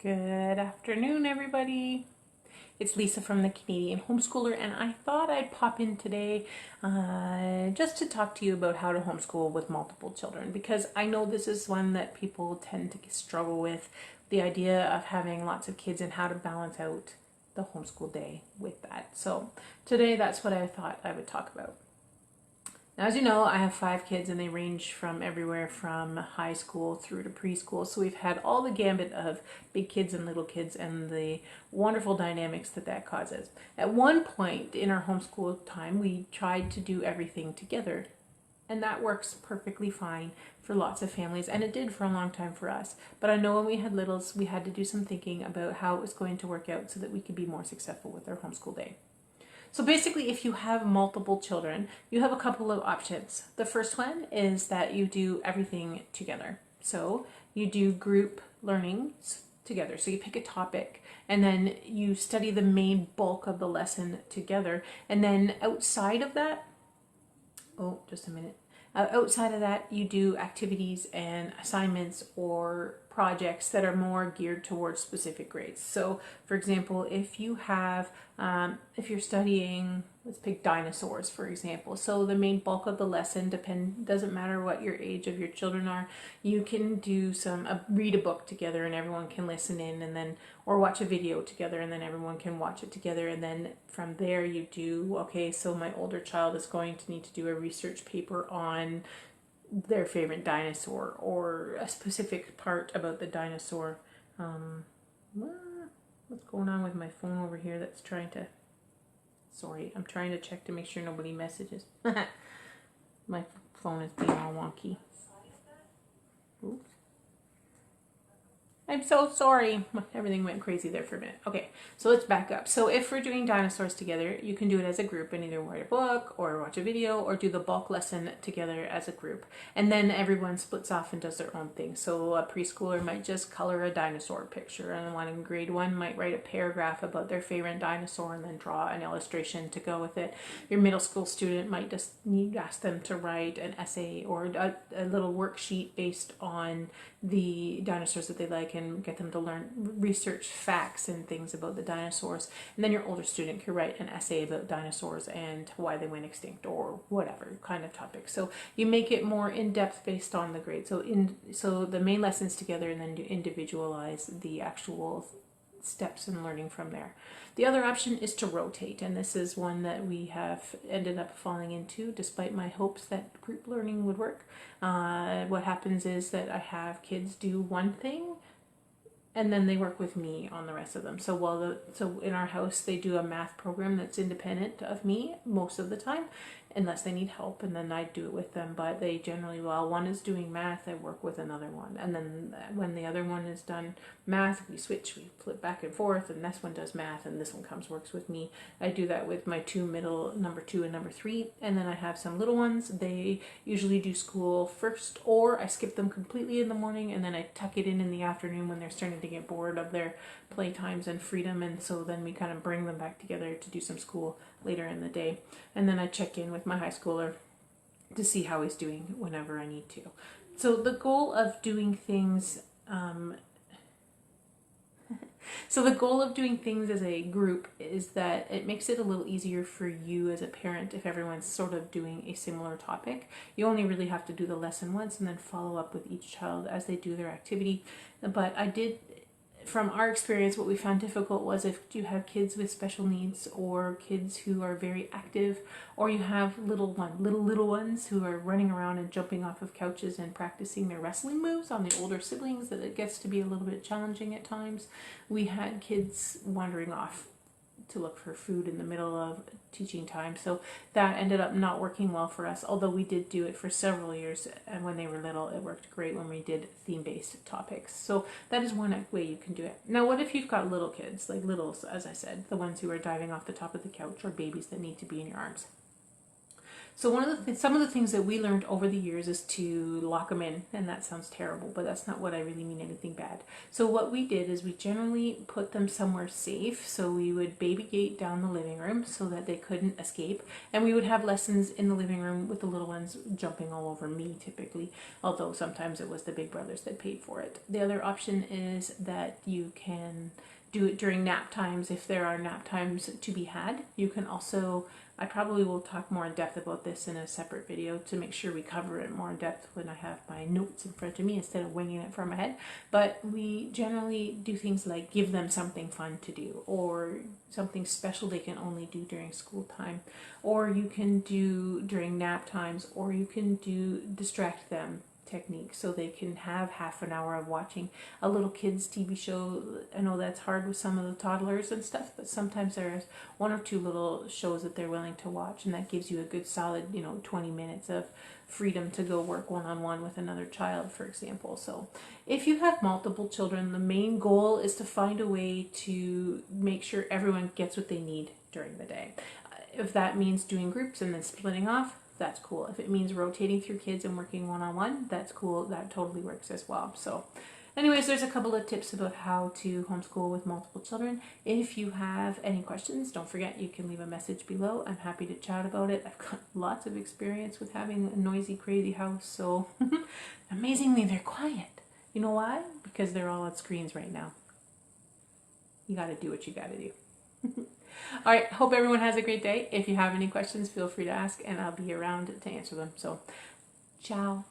Good afternoon, everybody. It's Lisa from the Canadian Homeschooler, and I thought I'd pop in today just to talk to you about how to homeschool with multiple children, because I know this is one that people tend to struggle with, the idea of having lots of kids and how to balance out the homeschool day with that. So today, that's what I thought I would talk about. Now, as you know, I have 5 kids and they range from everywhere from high school through to preschool. So we've had all the gambit of big kids and little kids and the wonderful dynamics that causes. At one point in our homeschool time, we tried to do everything together. And that works perfectly fine for lots of families, and it did for a long time for us. But I know when we had littles, we had to do some thinking about how it was going to work out so that we could be more successful with our homeschool day. So basically, if you have multiple children, you have a couple of options. The first one is that you do everything together. So you do group learning together. So you pick a topic and then you study the main bulk of the lesson together. And then outside of that, outside of that, you do activities and assignments or projects that are more geared towards specific grades. So, for example, if you're studying, let's pick dinosaurs, for example. So the main bulk of the lesson doesn't matter what your age of your children are. You can do read a book together and everyone can listen in, and then or watch a video together and then everyone can watch it together, and then from there you do, okay, so my older child is going to need to do a research paper on their favorite dinosaur or a specific part about the dinosaur. What's going on with my phone over here that's trying to... Sorry, I'm trying to check to make sure nobody messages. My phone is being all wonky. Oops. I'm so sorry. Everything went crazy there for a minute. Okay, so let's back up. So if we're doing dinosaurs together, you can do it as a group and either write a book or watch a video or do the bulk lesson together as a group. And then everyone splits off and does their own thing. So a preschooler might just color a dinosaur picture, and one in grade 1 might write a paragraph about their favorite dinosaur and then draw an illustration to go with it. Your middle school student might just ask them to write an essay or a little worksheet based on the dinosaurs that they like and get them to research facts and things about the dinosaurs. And then your older student could write an essay about dinosaurs and why they went extinct or whatever kind of topic. So you make it more in-depth based on the grade. So the main lessons together, and then you individualize the actual steps in learning from there. The other option is to rotate, and this is one that we have ended up falling into despite my hopes that group learning would work. What happens is that I have kids do one thing and then they work with me on the rest of them. So in our house they do a math program that's independent of me most of the time, unless they need help, and then I do it with them. But they generally, while one is doing math, I work with another one, and then when the other one is done math, we flip back and forth, and this one does math and this one works with me. I do that with my 2 middle, number 2 and number 3, and then I have some little ones. They usually do school first, or I skip them completely in the morning and then I tuck it in the afternoon when they're starting to get bored of their playtimes and freedom, and so then we kind of bring them back together to do some school later in the day. And then I check in with my high schooler to see how he's doing whenever I need to. So the goal of doing things as a group is that it makes it a little easier for you as a parent if everyone's sort of doing a similar topic. You only really have to do the lesson once and then follow up with each child as they do their activity. But from our experience, what we found difficult was if you have kids with special needs or kids who are very active, or you have little ones who are running around and jumping off of couches and practicing their wrestling moves on the older siblings, that it gets to be a little bit challenging at times. We had kids wandering off to look for food in the middle of teaching time, so that ended up not working well for us, although we did do it for several years, and when they were little it worked great when we did theme-based topics. So that is one way you can do it. Now, what if you've got little kids, like littles, as I said, the ones who are diving off the top of the couch, or babies that need to be in your arms? So some of the things that we learned over the years is to lock them in, and that sounds terrible, but that's not what I really mean anything bad. So what we did is we generally put them somewhere safe. So we would baby gate down the living room so that they couldn't escape, and we would have lessons in the living room with the little ones jumping all over me typically, although sometimes it was the big brothers that paid for it. The other option is that you can do it during nap times if there are nap times to be had. You can also, I probably will talk more in depth about this in a separate video to make sure we cover it more in depth when I have my notes in front of me instead of winging it from my head. But we generally do things like give them something fun to do, or something special they can only do during school time, or you can do during nap times, or you can do distract them technique so they can have half an hour of watching a little kids TV show. I know that's hard with some of the toddlers and stuff, but sometimes there's one or two little shows that they're willing to watch, and that gives you a good solid 20 minutes of freedom to go work one-on-one with another child, for example. So if you have multiple children, the main goal is to find a way to make sure everyone gets what they need during the day. If that means doing groups and then splitting off, that's cool. If it means rotating through kids and working one-on-one, that's cool. That totally works as well. So anyways, there's a couple of tips about how to homeschool with multiple children. If you have any questions, don't forget you can leave a message below. I'm happy to chat about it. I've got lots of experience with having a noisy, crazy house, so amazingly they're quiet. You know why? Because they're all on screens right now. You gotta do what you gotta do. All right, hope everyone has a great day. If you have any questions, feel free to ask, and I'll be around to answer them. So, ciao.